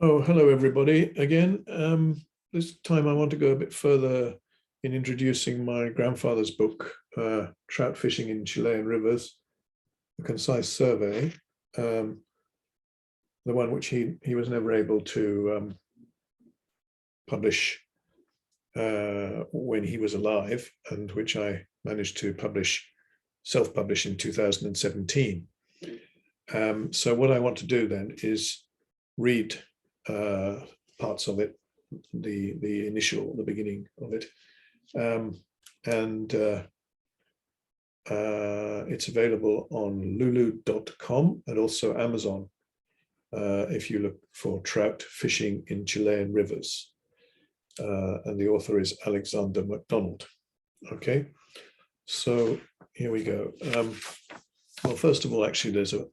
Oh, hello, everybody. Again, this time I want to go a bit further in introducing my grandfather's book, Trout Fishing in Chilean Rivers, the Concise Survey, the one which he was never able to publish when he was alive, and which I managed to self-publish in 2017. So what I want to do then is read parts of it, the beginning of it, and it's available on lulu.com and also Amazon if you look for Trout Fishing in Chilean Rivers, and the author is Alexander MacDonald. Okay, so here we go. Well, first of all, actually, there's a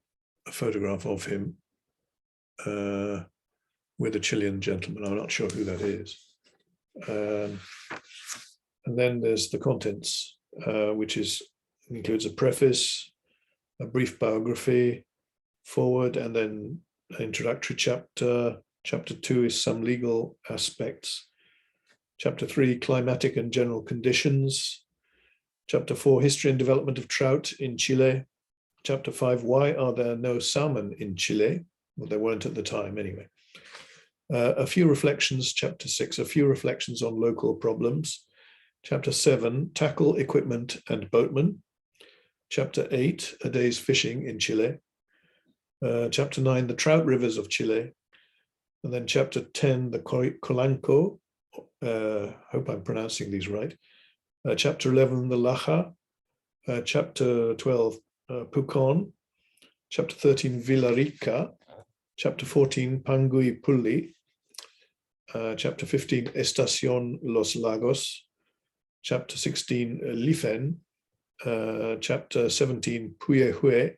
photograph of him with a Chilean gentleman. I'm not sure who that is. And then there's the contents, which includes a preface, a brief biography, foreword, and then an introductory chapter. Chapter 2 is some legal aspects. Chapter 3, climatic and general conditions. Chapter 4, history and development of trout in Chile. Chapter 5, why are there no salmon in Chile? Well, there weren't at the time anyway. A few reflections, chapter 6, a few reflections on local problems. Chapter 7, tackle, equipment, and boatmen. Chapter 8, a day's fishing in Chile. Chapter 9, the trout rivers of Chile. And then chapter 10, the Colanco, hope I'm pronouncing these right. Chapter 11, the Laja. Chapter 12, Pucón. Chapter 13, Villarrica. Chapter 14, Pangui Pulli. Chapter 15, Estación Los Lagos. Chapter 16, Lifen. Chapter 17, Puyehue.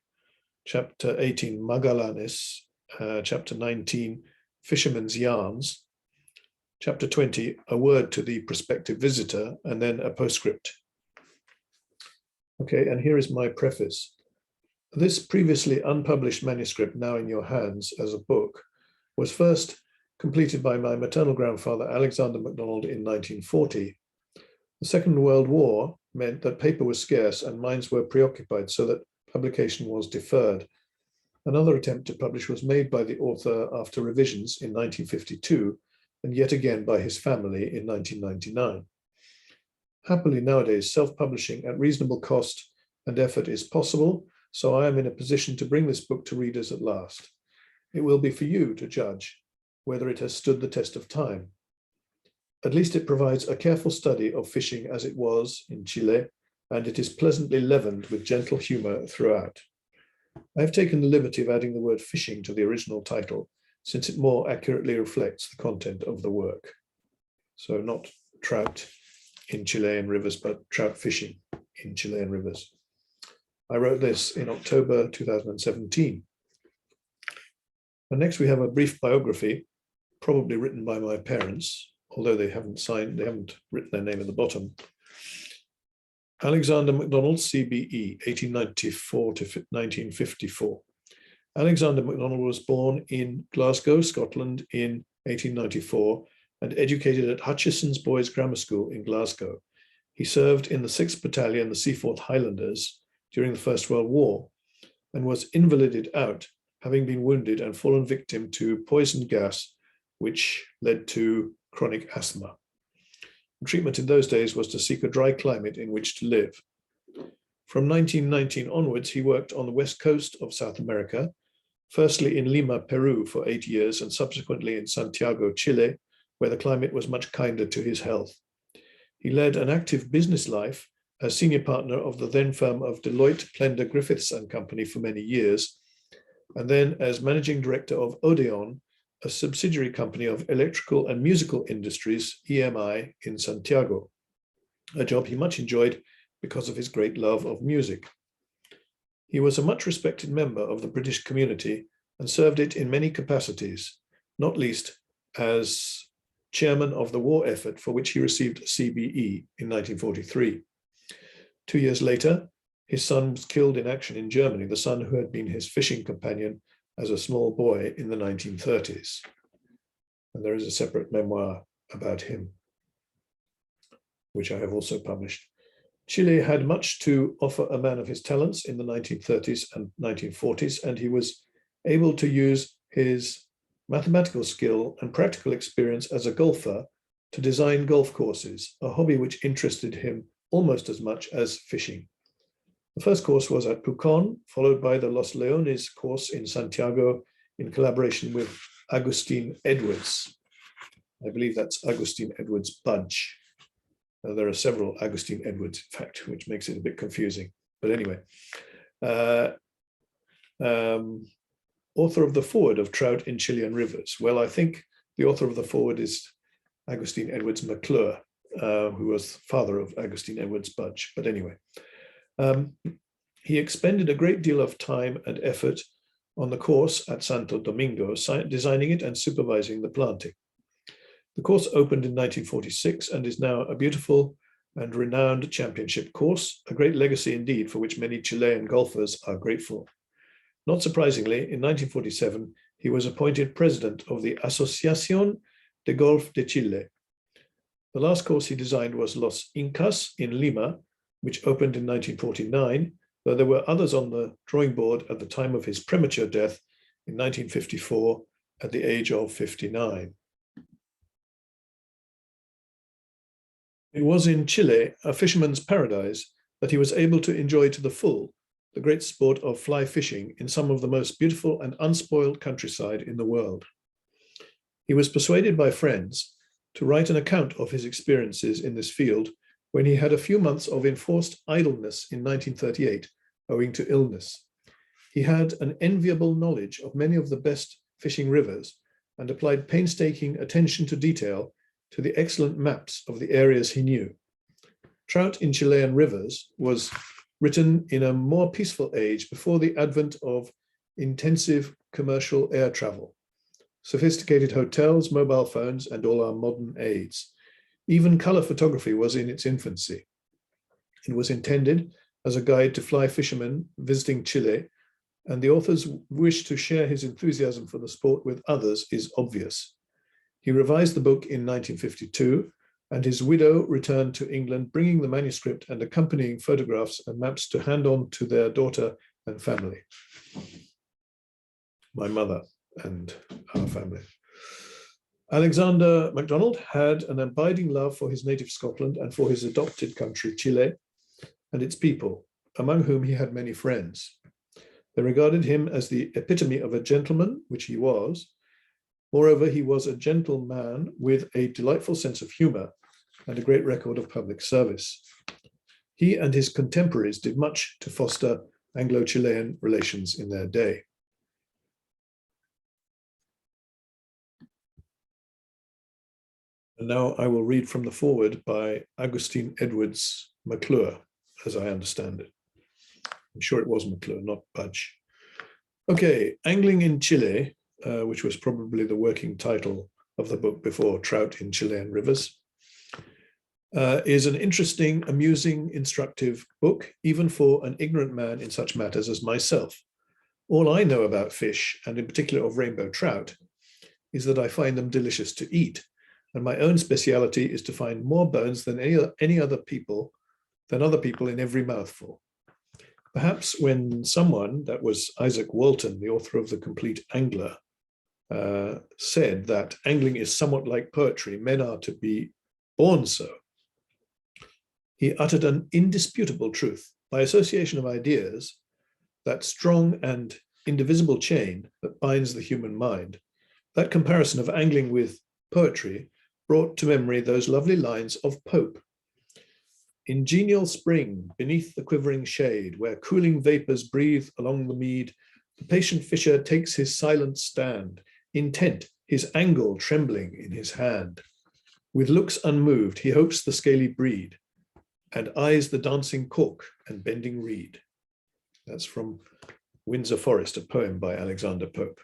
Chapter 18, Magallanes. Chapter 19, Fisherman's Yarns. Chapter 20, a word to the prospective visitor, and then a postscript. Okay, and here is my preface. This previously unpublished manuscript, now in your hands as a book, was first completed by my maternal grandfather, Alexander MacDonald, in 1940. The Second World War meant that paper was scarce and minds were preoccupied, so that publication was deferred. Another attempt to publish was made by the author after revisions in 1952, and yet again by his family in 1999. Happily, nowadays, self-publishing at reasonable cost and effort is possible, so I am in a position to bring this book to readers at last. It will be for you to judge whether it has stood the test of time. At least it provides a careful study of fishing as it was in Chile, and it is pleasantly leavened with gentle humour throughout. I have taken the liberty of adding the word fishing to the original title, since it more accurately reflects the content of the work. So not trout in Chilean rivers, but trout fishing in Chilean rivers. I wrote this in October 2017. And next we have a brief biography, probably written by my parents, although they haven't written their name at the bottom. Alexander MacDonald CBE, 1894 to 1954. Alexander MacDonald was born in Glasgow, Scotland in 1894 and educated at Hutchison's Boys' Grammar School in Glasgow. He served in the 6th Battalion, the Seaforth Highlanders, during the First World War and was invalided out, having been wounded and fallen victim to poison gas, which led to chronic asthma. The treatment in those days was to seek a dry climate in which to live. From 1919 onwards, he worked on the west coast of South America, firstly in Lima, Peru for 8 years, and subsequently in Santiago, Chile, where the climate was much kinder to his health. He led an active business life as senior partner of the then firm of Deloitte, Plender, Griffiths and Company for many years, and then as managing director of Odeon, a subsidiary company of Electrical and Musical Industries, EMI, in Santiago, a job he much enjoyed because of his great love of music. He was a much respected member of the British community and served it in many capacities, not least as chairman of the war effort for which he received a CBE in 1943. 2 years later, his son was killed in action in Germany, the son who had been his fishing companion as a small boy in the 1930s. And there is a separate memoir about him, which I have also published. Chile had much to offer a man of his talents in the 1930s and 1940s, and he was able to use his mathematical skill and practical experience as a golfer to design golf courses, a hobby which interested him almost as much as fishing. The first course was at Pucón, followed by the Los Leones course in Santiago in collaboration with Agustin Edwards. I believe that's Agustin Edwards Budge. There are several Agustin Edwards, in fact, which makes it a bit confusing. But anyway, author of the foreword of Trout in Chilean Rivers. Well, I think the author of the foreword is Agustin Edwards McClure, who was father of Agustin Edwards Budge. But anyway, he expended a great deal of time and effort on the course at Santo Domingo, designing it and supervising the planting. The course opened in 1946 and is now a beautiful and renowned championship course, a great legacy indeed for which many Chilean golfers are grateful. Not surprisingly, in 1947, he was appointed president of the Asociación de Golf de Chile. The last course he designed was Los Incas in Lima, which opened in 1949, though there were others on the drawing board at the time of his premature death in 1954 at the age of 59. It was in Chile, a fisherman's paradise, that he was able to enjoy to the full the great sport of fly fishing in some of the most beautiful and unspoiled countryside in the world. He was persuaded by friends to write an account of his experiences in this field when he had a few months of enforced idleness in 1938, owing to illness. He had an enviable knowledge of many of the best fishing rivers and applied painstaking attention to detail to the excellent maps of the areas he knew. Trout in Chilean Rivers was written in a more peaceful age before the advent of intensive commercial air travel, sophisticated hotels, mobile phones, and all our modern aids. Even color photography was in its infancy. It was intended as a guide to fly fishermen visiting Chile, and the author's wish to share his enthusiasm for the sport with others is obvious. He revised the book in 1952, and his widow returned to England, bringing the manuscript and accompanying photographs and maps to hand on to their daughter and family. My mother and our family. Alexander MacDonald had an abiding love for his native Scotland and for his adopted country, Chile, and its people, among whom he had many friends. They regarded him as the epitome of a gentleman, which he was. Moreover, he was a gentleman with a delightful sense of humor and a great record of public service. He and his contemporaries did much to foster Anglo-Chilean relations in their day. And now I will read from the foreword by Agustin Edwards McClure, as I understand it. I'm sure it was McClure, not Budge. Okay, Angling in Chile, which was probably the working title of the book before Trout in Chilean Rivers, is an interesting, amusing, instructive book, even for an ignorant man in such matters as myself. All I know about fish, and in particular of rainbow trout, is that I find them delicious to eat, and my own speciality is to find more bones than any other people in every mouthful. Perhaps when someone, that was Isaac Walton, the author of The Complete Angler, said that angling is somewhat like poetry, men are to be born so, he uttered an indisputable truth. By association of ideas, that strong and indivisible chain that binds the human mind, that comparison of angling with poetry brought to memory those lovely lines of Pope. In genial spring, beneath the quivering shade, where cooling vapors breathe along the mead, the patient fisher takes his silent stand, intent, his angle trembling in his hand. With looks unmoved, he hopes the scaly breed, and eyes the dancing cork and bending reed. That's from Windsor Forest, a poem by Alexander Pope.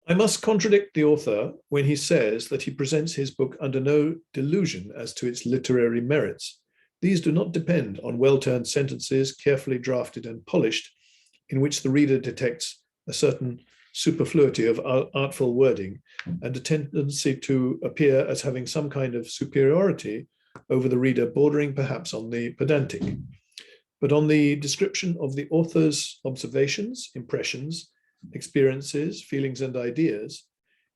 I must contradict the author when he says that he presents his book under no delusion as to its literary merits. These do not depend on well-turned sentences, carefully drafted and polished, in which the reader detects a certain superfluity of artful wording and a tendency to appear as having some kind of superiority over the reader, bordering perhaps on the pedantic. But on the description of the author's observations, impressions, experiences, feelings, and ideas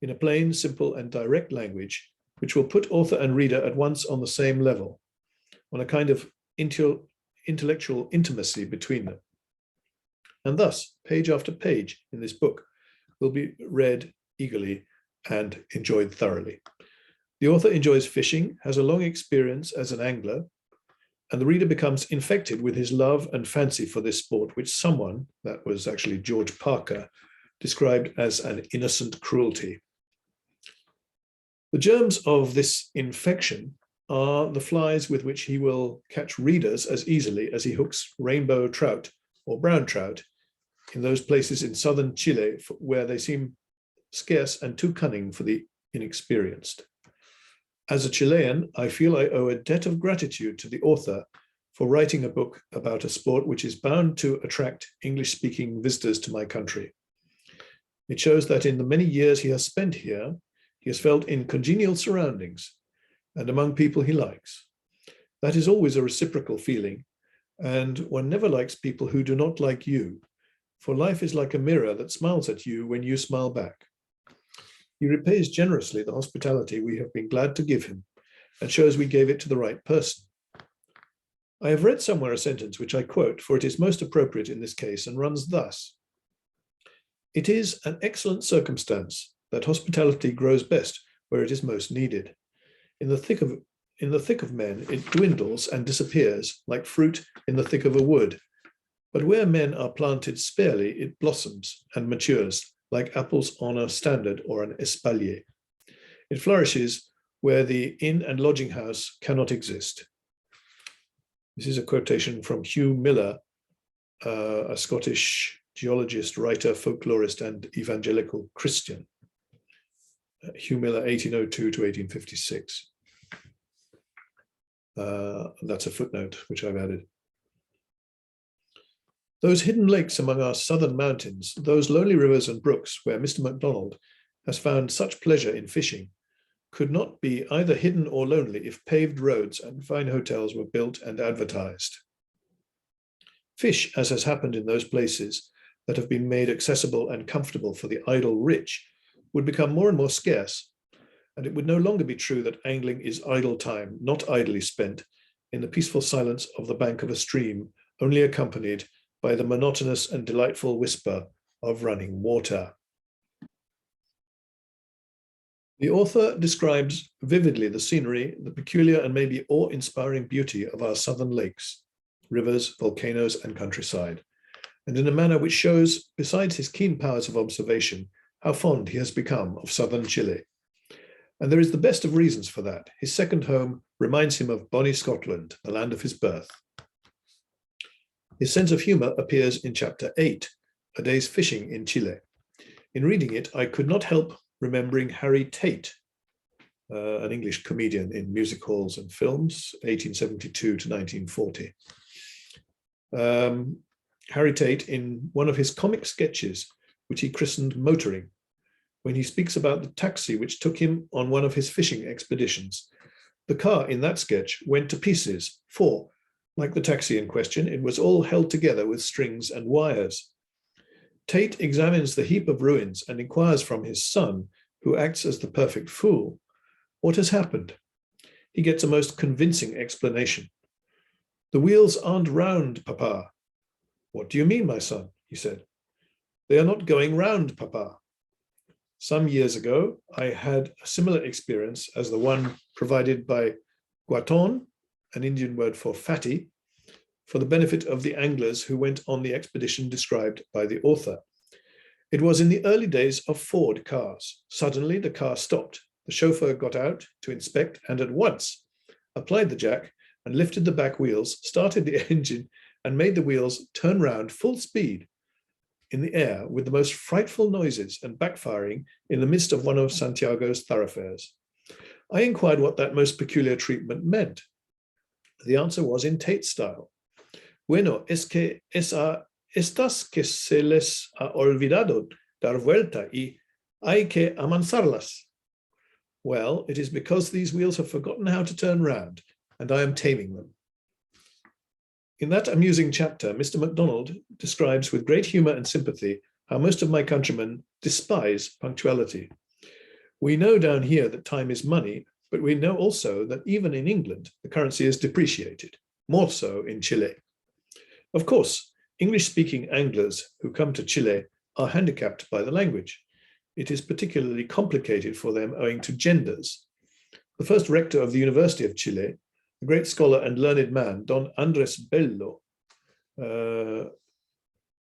in a plain, simple, and direct language, which will put author and reader at once on the same level, on a kind of intellectual intimacy between them. And thus, page after page in this book will be read eagerly and enjoyed thoroughly. The author enjoys fishing, has a long experience as an angler, and the reader becomes infected with his love and fancy for this sport, which someone, that was actually George Parker, described as an innocent cruelty. The germs of this infection are the flies with which he will catch readers as easily as he hooks rainbow trout or brown trout in those places in southern Chile where they seem scarce and too cunning for the inexperienced. As a Chilean, I feel I owe a debt of gratitude to the author for writing a book about a sport which is bound to attract English-speaking visitors to my country. It shows that in the many years he has spent here, he has felt in congenial surroundings and among people he likes. That is always a reciprocal feeling, and one never likes people who do not like you, for life is like a mirror that smiles at you when you smile back. He repays generously the hospitality we have been glad to give him, and shows we gave it to the right person. I have read somewhere a sentence which I quote, for it is most appropriate in this case, and runs thus: "It is an excellent circumstance that hospitality grows best where it is most needed. In the thick of men, it dwindles and disappears like fruit in the thick of a wood. But where men are planted sparely, it blossoms and matures like apples on a standard or an espalier. It flourishes where the inn and lodging house cannot exist." This is a quotation from Hugh Miller, a Scottish geologist, writer, folklorist, and evangelical Christian. Hugh Miller, 1802 to 1856. That's a footnote which I've added. Those hidden lakes among our southern mountains, those lonely rivers and brooks where Mr. MacDonald has found such pleasure in fishing, could not be either hidden or lonely if paved roads and fine hotels were built and advertised. Fish, as has happened in those places that have been made accessible and comfortable for the idle rich, would become more and more scarce, and it would no longer be true that angling is idle time, not idly spent, in the peaceful silence of the bank of a stream, only accompanied by the monotonous and delightful whisper of running water. The author describes vividly the scenery, the peculiar and maybe awe-inspiring beauty of our southern lakes, rivers, volcanoes, and countryside, and in a manner which shows, besides his keen powers of observation, how fond he has become of southern Chile. And there is the best of reasons for that. His second home reminds him of bonny Scotland, the land of his birth. His sense of humour appears in chapter 8, A Day's Fishing in Chile. In reading it, I could not help remembering Harry Tate, an English comedian in music halls and films, 1872 to 1940. Harry Tate, in one of his comic sketches, which he christened Motoring, when he speaks about the taxi which took him on one of his fishing expeditions. The car in that sketch went to pieces, for, like the taxi in question, it was all held together with strings and wires. Tate examines the heap of ruins and inquires from his son, who acts as the perfect fool, what has happened. He gets a most convincing explanation. "The wheels aren't round, Papa." "What do you mean, my son?" he said. "They are not going round, Papa." Some years ago, I had a similar experience as the one provided by guaton, an Indian word for fatty, for the benefit of the anglers who went on the expedition described by the author. It was in the early days of Ford cars. Suddenly, the car stopped. The chauffeur got out to inspect and at once applied the jack and lifted the back wheels, started the engine, and made the wheels turn round full speed in the air with the most frightful noises and backfiring in the midst of one of Santiago's thoroughfares. I inquired what that most peculiar treatment meant. The answer was in Tate style. "Bueno, es que estas que se les ha olvidado dar vuelta y hay que amansarlas. Well, it is because these wheels have forgotten how to turn round, and I am taming them. In that amusing chapter, Mr. MacDonald describes with great humour and sympathy how most of my countrymen despise punctuality. We know down here that time is money, but we know also that even in England, the currency is depreciated, more so in Chile. Of course, English-speaking anglers who come to Chile are handicapped by the language. It is particularly complicated for them owing to genders. The first rector of the University of Chile, the great scholar and learned man, Don Andres Bello,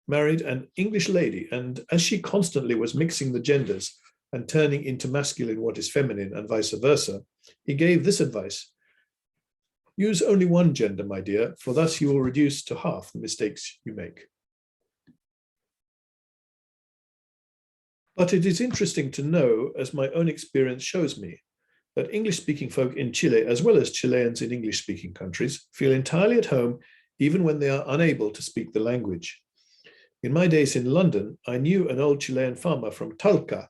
married an English lady, and as she constantly was mixing the genders and turning into masculine what is feminine and vice versa, he gave this advice: use only one gender, my dear, for thus you will reduce to half the mistakes you make. But it is interesting to know, as my own experience shows me, that English-speaking folk in Chile, as well as Chileans in English-speaking countries, feel entirely at home even when they are unable to speak the language. In my days in London, I knew an old Chilean farmer from Talca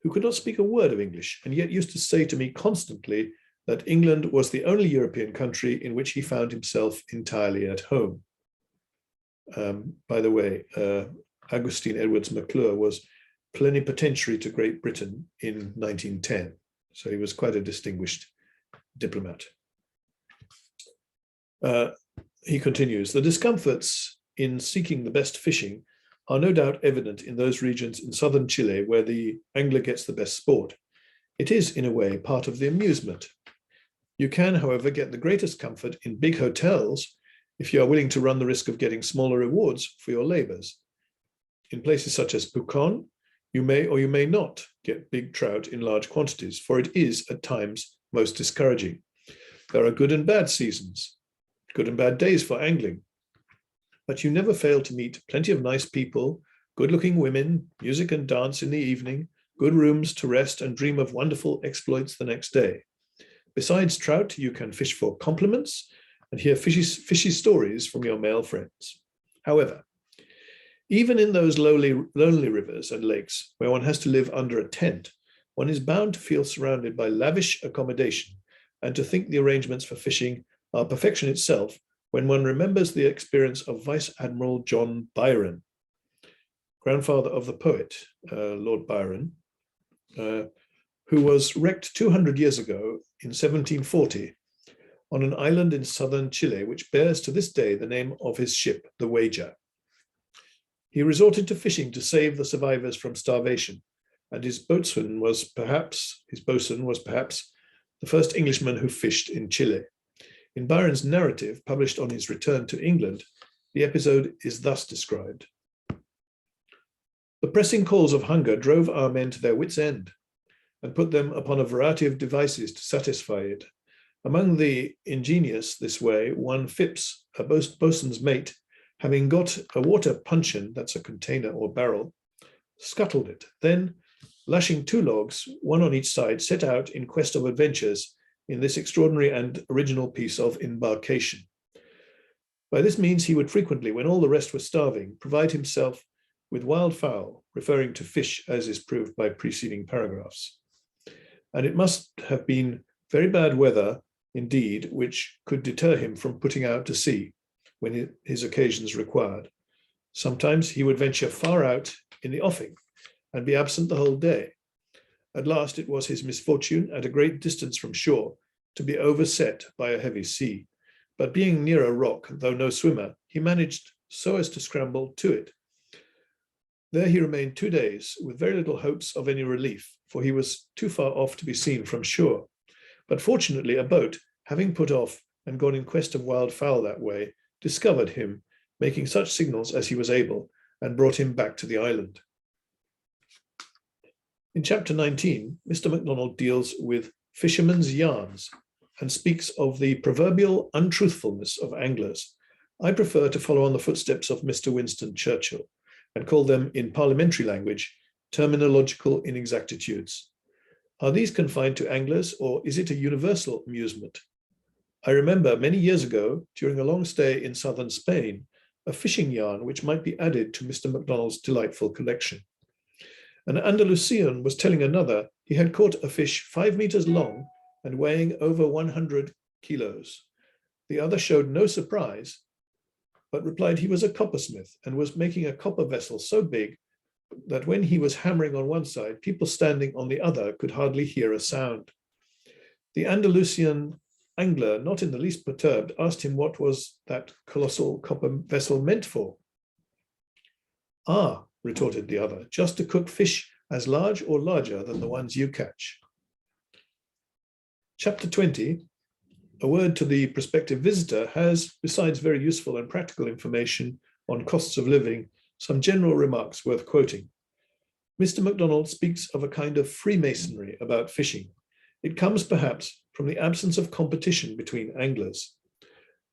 who could not speak a word of English and yet used to say to me constantly that England was the only European country in which he found himself entirely at home. By the way, Agustin Edwards McClure was plenipotentiary to Great Britain in 1910, so he was quite a distinguished diplomat. He continues, the discomforts in seeking the best fishing are no doubt evident in those regions in southern Chile where the angler gets the best sport. It is, in a way, part of the amusement. You can, however, get the greatest comfort in big hotels if you are willing to run the risk of getting smaller rewards for your labors. In places such as Pucón, you may or you may not get big trout in large quantities, for it is, at times, most discouraging. There are good and bad seasons, good and bad days for angling, but you never fail to meet plenty of nice people, good-looking women, music and dance in the evening, good rooms to rest and dream of wonderful exploits the next day. Besides trout, you can fish for compliments and hear fishy stories from your male friends. However, even in those lonely rivers and lakes where one has to live under a tent, one is bound to feel surrounded by lavish accommodation and to think the arrangements for fishing are perfection itself when one remembers the experience of Vice Admiral John Byron, grandfather of the poet, Lord Byron, who was wrecked 200 years ago in 1740 on an island in southern Chile, which bears to this day the name of his ship, the Wager. He resorted to fishing to save the survivors from starvation, and his boatswain was perhaps the first Englishman who fished in Chile. In Byron's narrative, published on his return to England, the episode is thus described. The pressing calls of hunger drove our men to their wits' end and put them upon a variety of devices to satisfy it. Among the ingenious this way, one Phipps, a boatswain's mate, having got a water puncheon, that's a container or barrel, scuttled it. Then, lashing two logs, one on each side, set out in quest of adventures in this extraordinary and original piece of embarkation. By this means he would frequently, when all the rest were starving, provide himself with wild fowl, referring to fish as is proved by preceding paragraphs. And it must have been very bad weather indeed, which could deter him from putting out to sea when his occasions required. Sometimes he would venture far out in the offing and be absent the whole day. At last it was his misfortune, at a great distance from shore, to be overset by a heavy sea. But being near a rock, though no swimmer, he managed so as to scramble to it. There he remained 2 days, with very little hopes of any relief, for he was too far off to be seen from shore. But fortunately a boat, having put off and gone in quest of wild fowl that way, discovered him, making such signals as he was able, and brought him back to the island. In chapter 19, Mr. MacDonald deals with fishermen's yarns and speaks of the proverbial untruthfulness of anglers. I prefer to follow on the footsteps of Mr. Winston Churchill and call them, in parliamentary language, terminological inexactitudes. Are these confined to anglers, or is it a universal amusement? I remember many years ago, during a long stay in southern Spain, a fishing yarn which might be added to Mr. MacDonald's delightful collection. An Andalusian was telling another he had caught a fish 5 meters long and weighing over 100 kilos. The other showed no surprise, but replied he was a coppersmith and was making a copper vessel so big that when he was hammering on one side, people standing on the other could hardly hear a sound. The Andalusian angler, not in the least perturbed, asked him what was that colossal copper vessel meant for. Ah, retorted the other, just to cook fish as large or larger than the ones you catch. Chapter 20, a word to the prospective visitor, has, besides very useful and practical information on costs of living, some general remarks worth quoting. Mr. MacDonald speaks of a kind of Freemasonry about fishing. It comes perhaps from the absence of competition between anglers.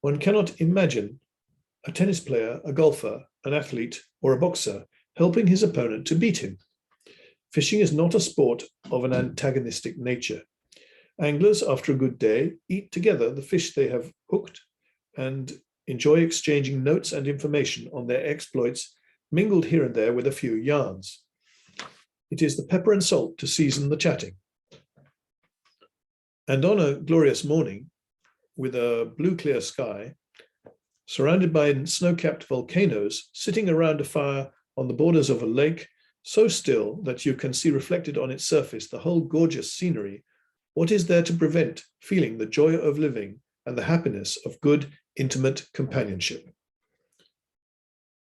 One cannot imagine a tennis player, a golfer, an athlete, or a boxer helping his opponent to beat him. Fishing is not a sport of an antagonistic nature. Anglers, after a good day, eat together the fish they have hooked and enjoy exchanging notes and information on their exploits, mingled here and there with a few yarns. It is the pepper and salt to season the chatting. And on a glorious morning, with a blue clear sky, surrounded by snow-capped volcanoes, sitting around a fire on the borders of a lake, so still that you can see reflected on its surface the whole gorgeous scenery, what is there to prevent feeling the joy of living and the happiness of good, intimate companionship?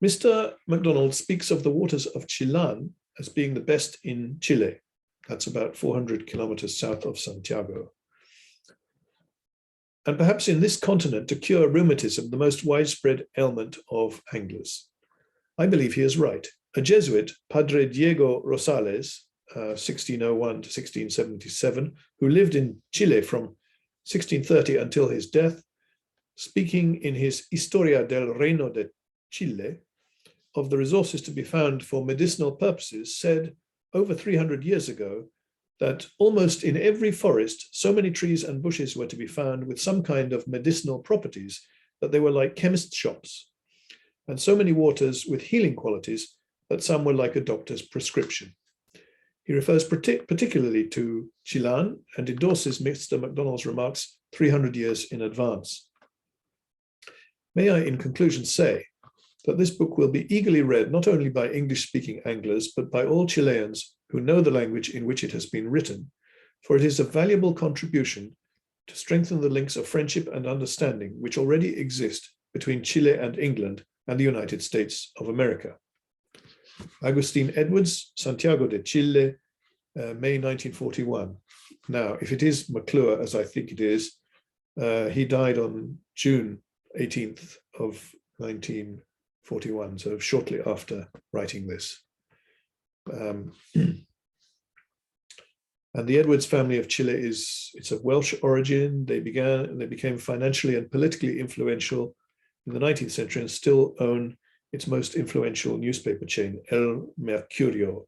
Mr. MacDonald speaks of the waters of Chilean as being the best in Chile. That's about 400 kilometers south of Santiago. And perhaps in this continent to cure rheumatism, the most widespread ailment of anglers. I believe he is right. A Jesuit, Padre Diego Rosales, 1601 to 1677, who lived in Chile from 1630 until his death, speaking in his Historia del Reino de Chile of the resources to be found for medicinal purposes, said over 300 years ago that almost in every forest, so many trees and bushes were to be found with some kind of medicinal properties that they were like chemist shops, and so many waters with healing qualities that some were like a doctor's prescription. He refers particularly to Chilean and endorses Mr. MacDonald's remarks 300 years in advance. May I, in conclusion, say that this book will be eagerly read not only by English-speaking anglers, but by all Chileans who know the language in which it has been written, for it is a valuable contribution to strengthen the links of friendship and understanding which already exist between Chile and England and the United States of America. Agustin Edwards, Santiago de Chile, May 1941. Now, if it is McClure, as I think it is, he died on June 18th of 1941, so shortly after writing this. And the Edwards family of Chile it's of Welsh origin. They became financially and politically influential in the 19th century and still own its most influential newspaper chain, El Mercurio.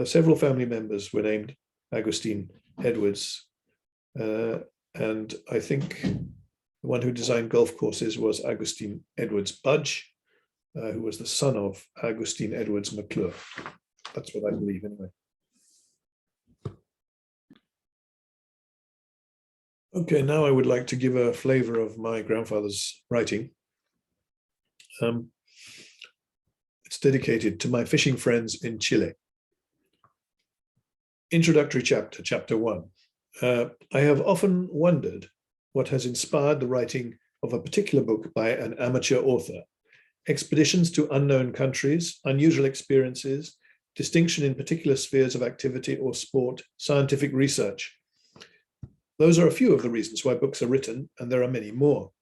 Several family members were named Agustin Edwards, and I think the one who designed golf courses was Agustin Edwards Budge, who was the son of Agustin Edwards McClure. That's what I believe anyway. Okay, now I would like to give a flavor of my grandfather's writing. It's dedicated to my fishing friends in Chile. Introductory chapter, chapter 1. I have often wondered what has inspired the writing of a particular book by an amateur author. Expeditions to unknown countries, unusual experiences, distinction in particular spheres of activity or sport, scientific research. Those are a few of the reasons why books are written, and there are many more.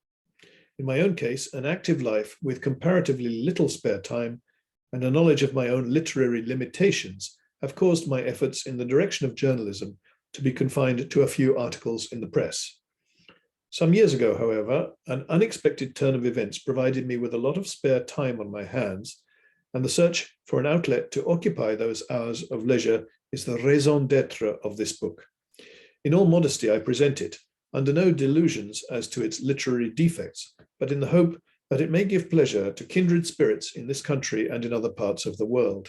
In my own case, an active life with comparatively little spare time and a knowledge of my own literary limitations have caused my efforts in the direction of journalism to be confined to a few articles in the press. Some years ago, however, an unexpected turn of events provided me with a lot of spare time on my hands, and the search for an outlet to occupy those hours of leisure is the raison d'etre of this book. In all modesty, I present it, under no delusions as to its literary defects, but in the hope that it may give pleasure to kindred spirits in this country and in other parts of the world.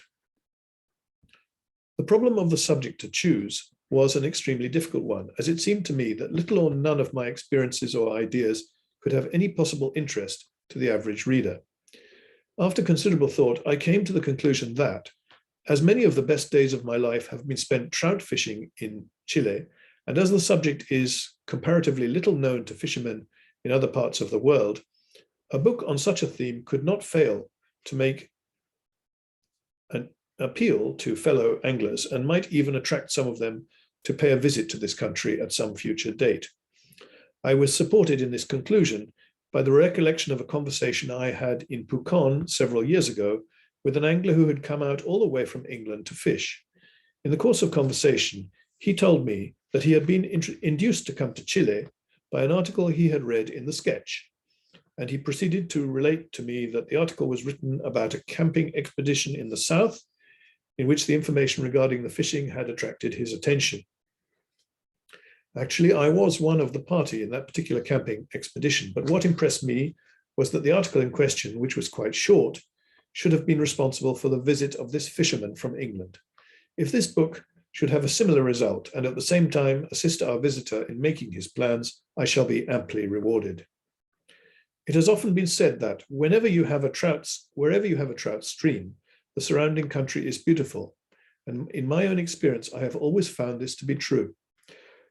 The problem of the subject to choose was an extremely difficult one, as it seemed to me that little or none of my experiences or ideas could have any possible interest to the average reader. After considerable thought, I came to the conclusion that, as many of the best days of my life have been spent trout fishing in Chile, and as the subject is comparatively little known to fishermen in other parts of the world, a book on such a theme could not fail to make an appeal to fellow anglers and might even attract some of them to pay a visit to this country at some future date. I was supported in this conclusion by the recollection of a conversation I had in Pucón several years ago with an angler who had come out all the way from England to fish. In the course of conversation, he told me that he had been induced to come to Chile by an article he had read in the Sketch, and he proceeded to relate to me that the article was written about a camping expedition in the south, in which the information regarding the fishing had attracted his attention. Actually, I was one of the party in that particular camping expedition, but what impressed me was that the article in question, which was quite short, should have been responsible for the visit of this fisherman from England. If this book should have a similar result and at the same time assist our visitor in making his plans, I shall be amply rewarded. It has often been said that wherever you have a trout stream, the surrounding country is beautiful. And in my own experience, I have always found this to be true.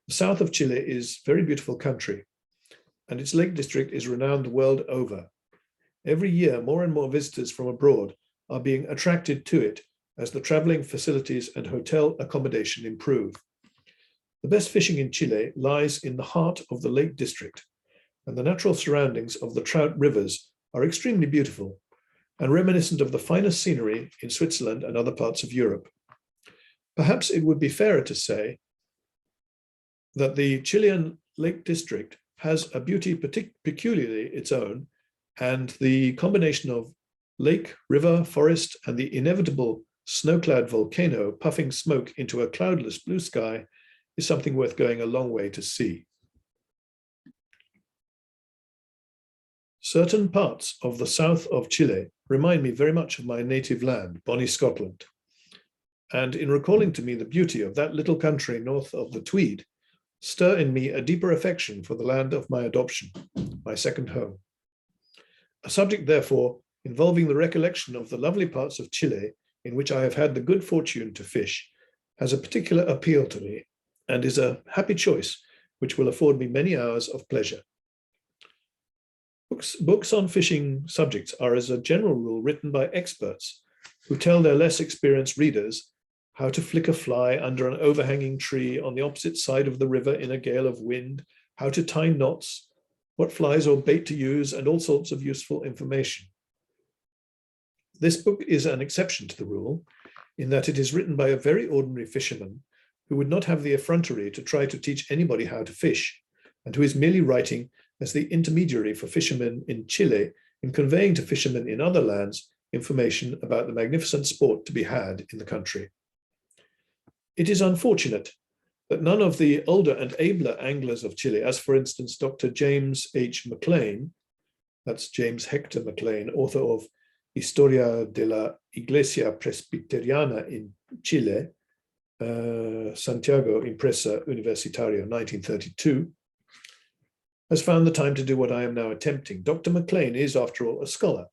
The south of Chile is a very beautiful country, and its Lake District is renowned the world over. Every year, more and more visitors from abroad are being attracted to it as the traveling facilities and hotel accommodation improve. The best fishing in Chile lies in the heart of the Lake District, and the natural surroundings of the Trout Rivers are extremely beautiful and reminiscent of the finest scenery in Switzerland and other parts of Europe. Perhaps it would be fairer to say that the Chilean Lake District has a beauty peculiarly its own, and the combination of lake, river, forest, and the inevitable snow-clad volcano puffing smoke into a cloudless blue sky is something worth going a long way to see. Certain parts of the south of Chile remind me very much of my native land, bonnie Scotland. And in recalling to me the beauty of that little country north of the Tweed, stir in me a deeper affection for the land of my adoption, my second home. A subject, therefore, involving the recollection of the lovely parts of Chile in which I have had the good fortune to fish, has a particular appeal to me and is a happy choice which will afford me many hours of pleasure. Books on fishing subjects are, as a general rule, written by experts who tell their less experienced readers how to flick a fly under an overhanging tree on the opposite side of the river in a gale of wind, how to tie knots, what flies or bait to use, and all sorts of useful information. This book is an exception to the rule, in that it is written by a very ordinary fisherman who would not have the effrontery to try to teach anybody how to fish, and who is merely writing as the intermediary for fishermen in Chile in conveying to fishermen in other lands information about the magnificent sport to be had in the country. It is unfortunate that none of the older and abler anglers of Chile, as for instance Dr. James H. McLean, that's James Hector McLean, author of Historia de la Iglesia Presbiteriana in Chile, Santiago, Impresa Universitaria, 1932, has found the time to do what I am now attempting. Dr. McLean is, after all, a scholar,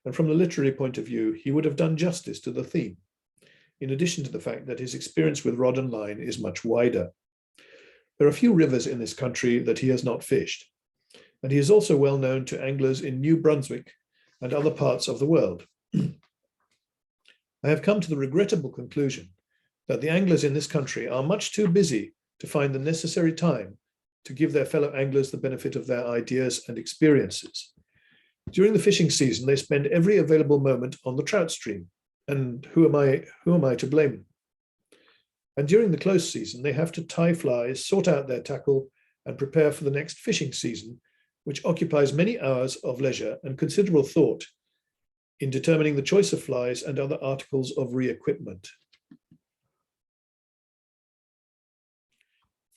and from the literary point of view, he would have done justice to the theme, in addition to the fact that his experience with rod and line is much wider. There are few rivers in this country that he has not fished, and he is also well known to anglers in New Brunswick and other parts of the world. I have come to the regrettable conclusion that the anglers in this country are much too busy to find the necessary time to give their fellow anglers the benefit of their ideas and experiences. During the fishing season, they spend every available moment on the trout stream, and who am I to blame? And during the close season, they have to tie flies, sort out their tackle, and prepare for the next fishing season, which occupies many hours of leisure and considerable thought in determining the choice of flies and other articles of re-equipment.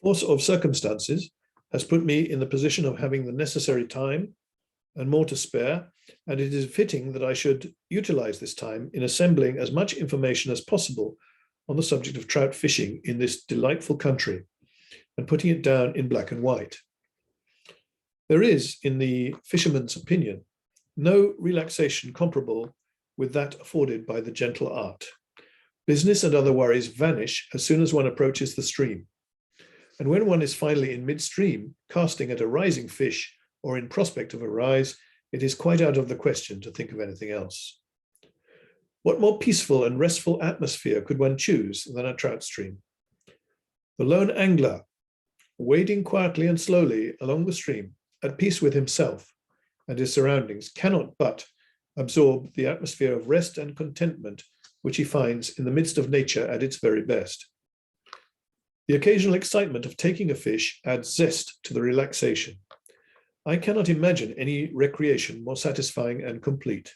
Force of circumstances has put me in the position of having the necessary time and more to spare, and it is fitting that I should utilize this time in assembling as much information as possible on the subject of trout fishing in this delightful country and putting it down in black and white. There is, in the fisherman's opinion, no relaxation comparable with that afforded by the gentle art. Business and other worries vanish as soon as one approaches the stream. And when one is finally in midstream, casting at a rising fish or in prospect of a rise, it is quite out of the question to think of anything else. What more peaceful and restful atmosphere could one choose than a trout stream? The lone angler, wading quietly and slowly along the stream, at peace with himself and his surroundings, cannot but absorb the atmosphere of rest and contentment which he finds in the midst of nature at its very best. The occasional excitement of taking a fish adds zest to the relaxation. I cannot imagine any recreation more satisfying and complete.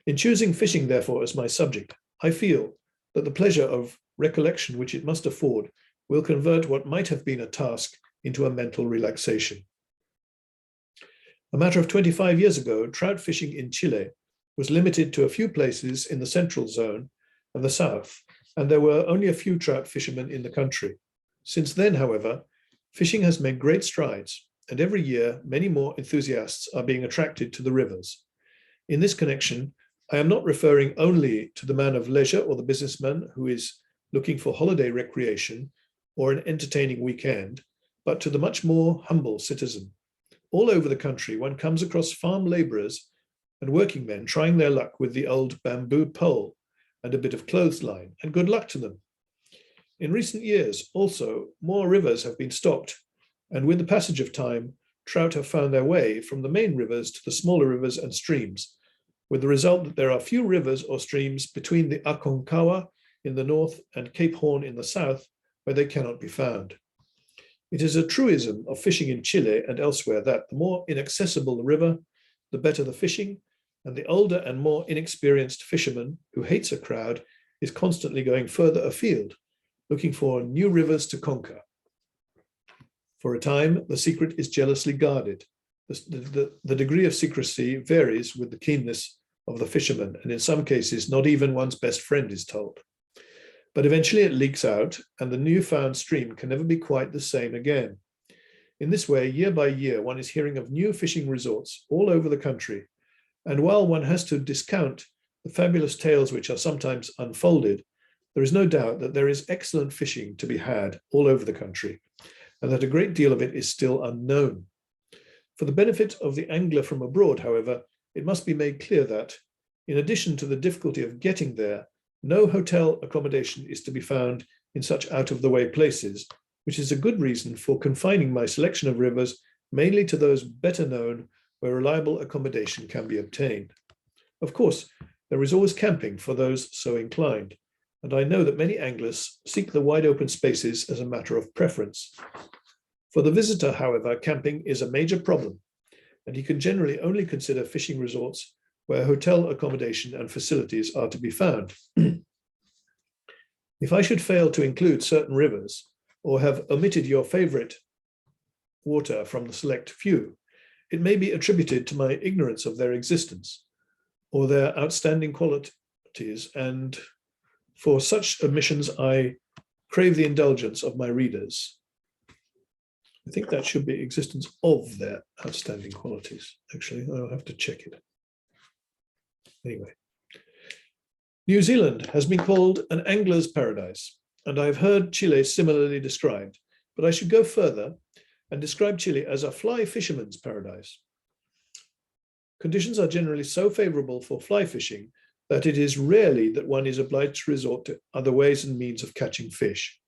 In choosing fishing, therefore, as my subject, I feel that the pleasure of recollection which it must afford will convert what might have been a task into a mental relaxation. A matter of 25 years ago, trout fishing in Chile was limited to a few places in the central zone and the south, and there were only a few trout fishermen in the country. Since then, however, fishing has made great strides, and every year many more enthusiasts are being attracted to the rivers. In this connection, I am not referring only to the man of leisure or the businessman who is looking for holiday recreation or an entertaining weekend, but to the much more humble citizen. All over the country, one comes across farm laborers and working men trying their luck with the old bamboo pole and a bit of clothesline, and good luck to them. In recent years, also, more rivers have been stocked, and with the passage of time, trout have found their way from the main rivers to the smaller rivers and streams, with the result that there are few rivers or streams between the Aconcagua in the north and Cape Horn in the south where they cannot be found. It is a truism of fishing in Chile and elsewhere that the more inaccessible the river, the better the fishing, and the older and more inexperienced fisherman who hates a crowd is constantly going further afield, looking for new rivers to conquer. For a time, the secret is jealously guarded. The degree of secrecy varies with the keenness of the fisherman, and in some cases, not even one's best friend is told. But eventually it leaks out, and the newfound stream can never be quite the same again. In this way, year by year, one is hearing of new fishing resorts all over the country. And while one has to discount the fabulous tales which are sometimes unfolded, there is no doubt that there is excellent fishing to be had all over the country, and that a great deal of it is still unknown. For the benefit of the angler from abroad, however, it must be made clear that, in addition to the difficulty of getting there, no hotel accommodation is to be found in such out-of-the-way places, which is a good reason for confining my selection of rivers mainly to those better known where reliable accommodation can be obtained. Of course, there is always camping for those so inclined, and I know that many anglers seek the wide open spaces as a matter of preference. For the visitor, however, camping is a major problem, and he can generally only consider fishing resorts where hotel accommodation and facilities are to be found. If I should fail to include certain rivers, or have omitted your favorite water from the select few, it may be attributed to my ignorance of their existence or their outstanding qualities, and for such omissions I crave the indulgence of my readers. I think that should be existence of their outstanding qualities. Actually, I'll have to check it. Anyway, New Zealand has been called an angler's paradise, and I've heard Chile similarly described, but I should go further and describe Chile as a fly fisherman's paradise. Conditions are generally so favorable for fly fishing that it is rarely that one is obliged to resort to other ways and means of catching fish.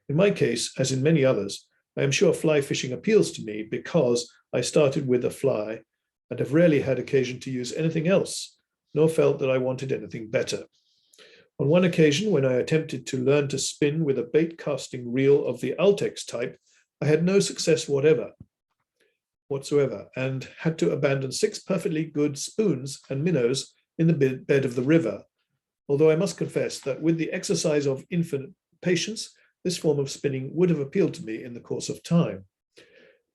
In my case, as in many others, I am sure fly fishing appeals to me because I started with a fly and have rarely had occasion to use anything else, nor felt that I wanted anything better. On one occasion, when I attempted to learn to spin with a bait casting reel of the Altex type, I had no success whatsoever, and had to abandon 6 perfectly good spoons and minnows in the bed of the river, although I must confess that with the exercise of infinite patience, this form of spinning would have appealed to me in the course of time.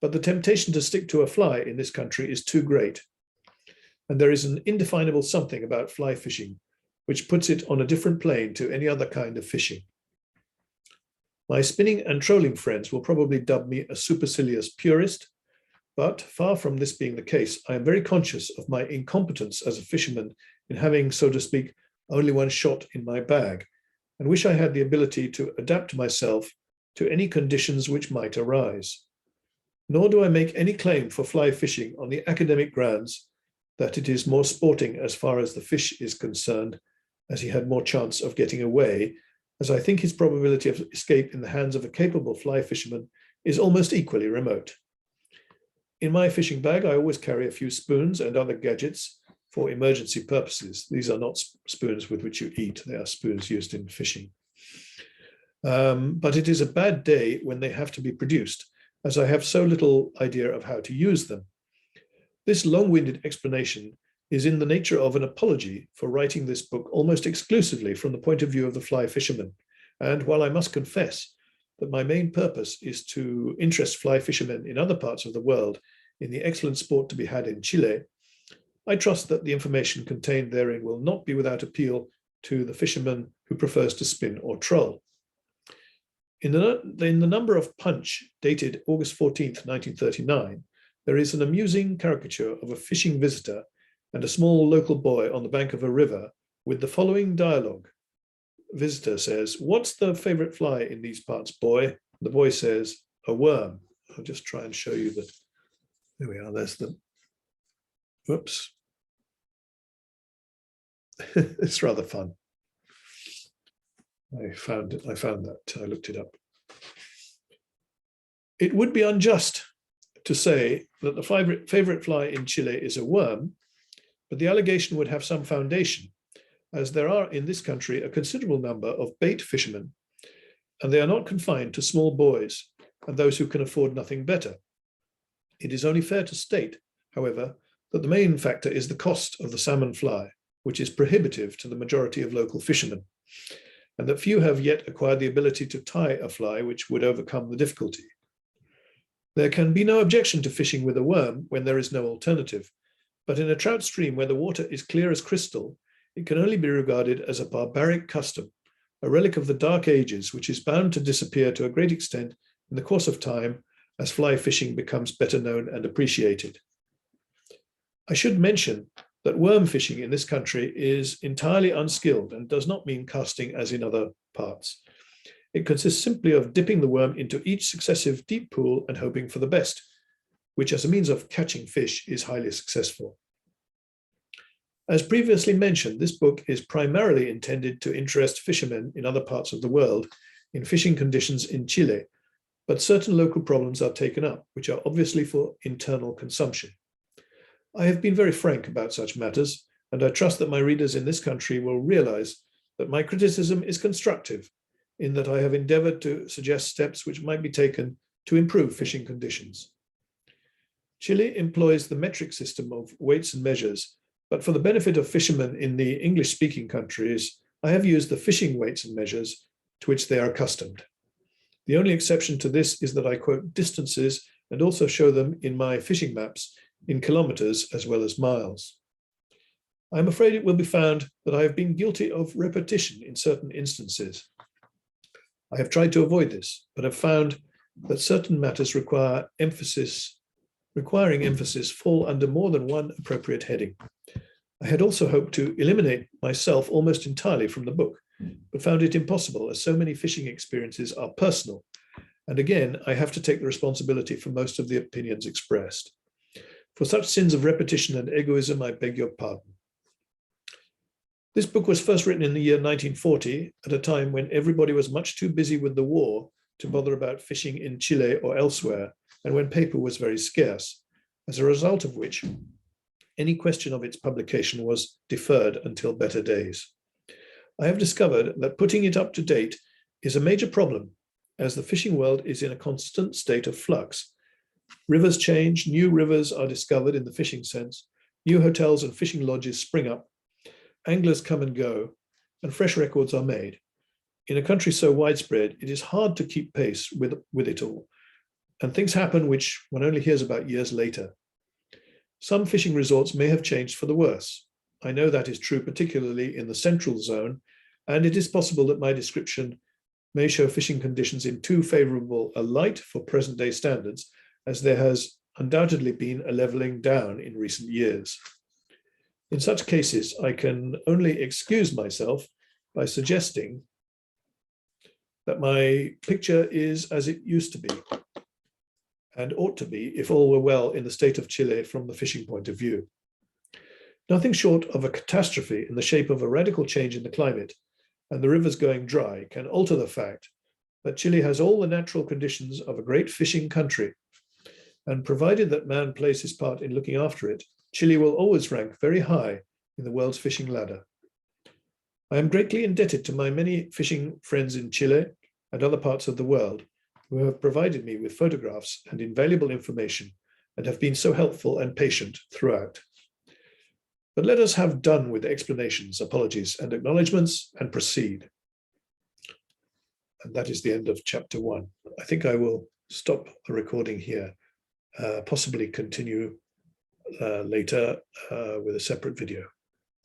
But the temptation to stick to a fly in this country is too great, and there is an indefinable something about fly fishing which puts it on a different plane to any other kind of fishing. My spinning and trolling friends will probably dub me a supercilious purist, but far from this being the case, I am very conscious of my incompetence as a fisherman in having, so to speak, only one shot in my bag, and wish I had the ability to adapt myself to any conditions which might arise. Nor do I make any claim for fly fishing on the academic grounds that it is more sporting as far as the fish is concerned, as he had more chance of getting away, as I think his probability of escape in the hands of a capable fly fisherman is almost equally remote. In my fishing bag, I always carry a few spoons and other gadgets for emergency purposes. These are not spoons with which you eat, they are spoons used in fishing. But it is a bad day when they have to be produced, as I have so little idea of how to use them. This long-winded explanation is in the nature of an apology for writing this book almost exclusively from the point of view of the fly fisherman. And while I must confess that my main purpose is to interest fly fishermen in other parts of the world in the excellent sport to be had in Chile, I trust that the information contained therein will not be without appeal to the fisherman who prefers to spin or troll. In the number of Punch, dated August 14th, 1939, there is an amusing caricature of a fishing visitor and a small local boy on the bank of a river with the following dialogue. Visitor says, "What's the favorite fly in these parts, boy?" The boy says, "A worm." I'll just try and show you that. There we are, there's the, whoops. It's rather fun. I found that, I looked it up. It would be unjust to say that the favorite fly in Chile is a worm, but the allegation would have some foundation, as there are in this country a considerable number of bait fishermen, and they are not confined to small boys and those who can afford nothing better. It is only fair to state, however, that the main factor is the cost of the salmon fly, which is prohibitive to the majority of local fishermen, and that few have yet acquired the ability to tie a fly which would overcome the difficulty. There can be no objection to fishing with a worm when there is no alternative, but in a trout stream where the water is clear as crystal, it can only be regarded as a barbaric custom, a relic of the Dark Ages, which is bound to disappear to a great extent in the course of time as fly fishing becomes better known and appreciated. I should mention that worm fishing in this country is entirely unskilled and does not mean casting as in other parts. It consists simply of dipping the worm into each successive deep pool and hoping for the best, which as a means of catching fish is highly successful. As previously mentioned, this book is primarily intended to interest fishermen in other parts of the world in fishing conditions in Chile, but certain local problems are taken up, which are obviously for internal consumption. I have been very frank about such matters, and I trust that my readers in this country will realize that my criticism is constructive, in that I have endeavored to suggest steps which might be taken to improve fishing conditions. Chile employs the metric system of weights and measures, but for the benefit of fishermen in the English-speaking countries, I have used the fishing weights and measures to which they are accustomed. The only exception to this is that I quote distances and also show them in my fishing maps in kilometers as well as miles. I'm afraid it will be found that I have been guilty of repetition in certain instances. I have tried to avoid this, but have found that certain matters requiring emphasis fall under more than one appropriate heading. I had also hoped to eliminate myself almost entirely from the book, but found it impossible as so many fishing experiences are personal. And again, I have to take the responsibility for most of the opinions expressed. For such sins of repetition and egoism, I beg your pardon. This book was first written in the year 1940, at a time when everybody was much too busy with the war to bother about fishing in Chile or elsewhere, and when paper was very scarce, as a result of which any question of its publication was deferred until better days. I have discovered that putting it up to date is a major problem, as the fishing world is in a constant state of flux. Rivers change, new rivers are discovered in the fishing sense, new hotels and fishing lodges spring up, anglers come and go, and fresh records are made. In a country so widespread, it is hard to keep pace with it all, and things happen which one only hears about years later. Some fishing resorts may have changed for the worse. I know that is true particularly in the central zone, and it is possible that my description may show fishing conditions in too favorable a light for present-day standards, as there has undoubtedly been a leveling down in recent years. In such cases, I can only excuse myself by suggesting that my picture is as it used to be, and ought to be if all were well in the state of Chile from the fishing point of view. Nothing short of a catastrophe in the shape of a radical change in the climate and the rivers going dry can alter the fact that Chile has all the natural conditions of a great fishing country, and provided that man plays his part in looking after it, Chile will always rank very high in the world's fishing ladder. I am greatly indebted to my many fishing friends in Chile and other parts of the world who have provided me with photographs and invaluable information and have been so helpful and patient throughout. But let us have done with explanations, apologies, and acknowledgements and proceed. And that is the end of chapter 1. I think I will stop the recording here, possibly continue later with a separate video.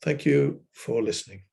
Thank you for listening.